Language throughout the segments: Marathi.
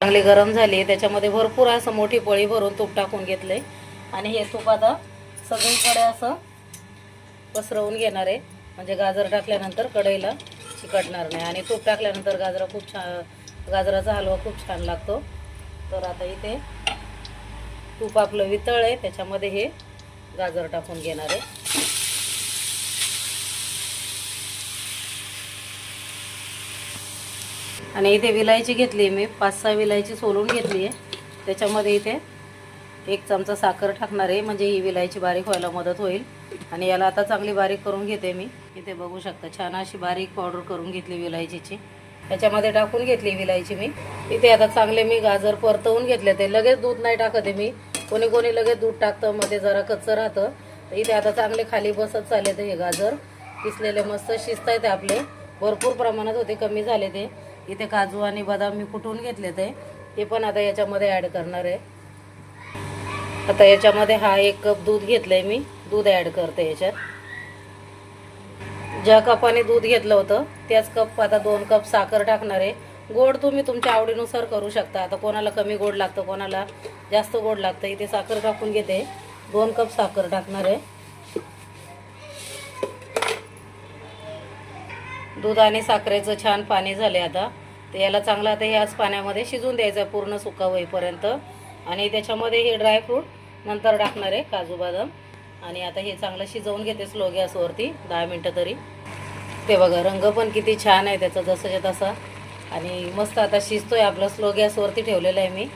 चांगली गरम झाली आहे, त्याच्यामध्ये भरपूर असं मोठी पळी भरून तूप टाकून घेतलंय आणि हे तूप आता सगळीकडे असं पसरवून घेणार आहे, म्हणजे गाजर टाकल्यानंतर कढईला चिकटणार नाही आणि तूप टाकल्यानंतर गाजराचा हलवा खूप छान लागतो. तर आता इथे तूप आपलं वितळ आहे, त्याच्यामध्ये हे गाजर टाकून घेणार आहे. आणि इथे विलायची घेतली मी 5-6 विलायची सोलून घेतली आहे. त्याच्यामध्ये इथे 1 चमचा साखर टाकणार आहे, म्हणजे ही विलायची बारीक व्हायला मदत होईल. आणि याला आता चांगली बारीक करून घेते मी. इथे बघू शकता छान अशी बारीक पावडर करून घेतली विलायचीची. त्याच्यामध्ये टाकून घेतली विलायची मी. इथे आता चांगले मी गाजर परतवून घेतले. ते लगेच दूध नाही टाकत आहे मी, कोणी कोणी लगेच दूध टाकतं, मध्ये जरा कच्चं राहतं. तर इथे आता चांगले खाली बसत चालले ते हे गाजर किसलेले मस्त शिजत आहेत आपले. भरपूर प्रमाणात होते, कमी झाले ते. इथे काजू आणि बदाम मी कुटून घेतले ते पण आता याच्यामध्ये ॲड करणार आहे. आता याच्यामध्ये हा 1 कप दूध घेतलंय मी, दूध ॲड करते याच्यात. ज्या कपाने दूध घेतलं होतं त्याच कप आता 2 कप साखर टाकणार आहे. गोड तुम्ही तुमच्या आवडीनुसार करू शकता. आता कोणाला कमी गोड लागतं, कोणाला जास्त गोड लागतं. इथे साखर टाकून घेते, 2 कप साखर टाकणार आहे. दूध आणि साखरेचं छान पाणी झाले आता. तर याला चांगलं आता ह्याच पाण्यामध्ये शिजून द्यायचं पूर्ण सुका होईपर्यंत. आणि त्याच्यामध्ये हे ड्रायफ्रूट नंतर टाकणार आहे, काजू बदाम. आणि आता हे चांगलं शिजवून घेते स्लो गॅसवरती 10 मिनटं तरी. ते बघा रंग पण किती छान आहे त्याचा, जसंच्या तसा. आणि मस्त आता शिजतोय आपलं. स्लो गॅसवरती ठेवलेलं आहे मी.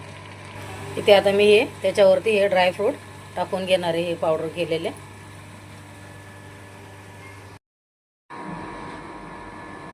इथे आता मी त्याच्यावरती हे ड्रायफ्रूट टाकून घेणार आहे, हे पावडर केलेले.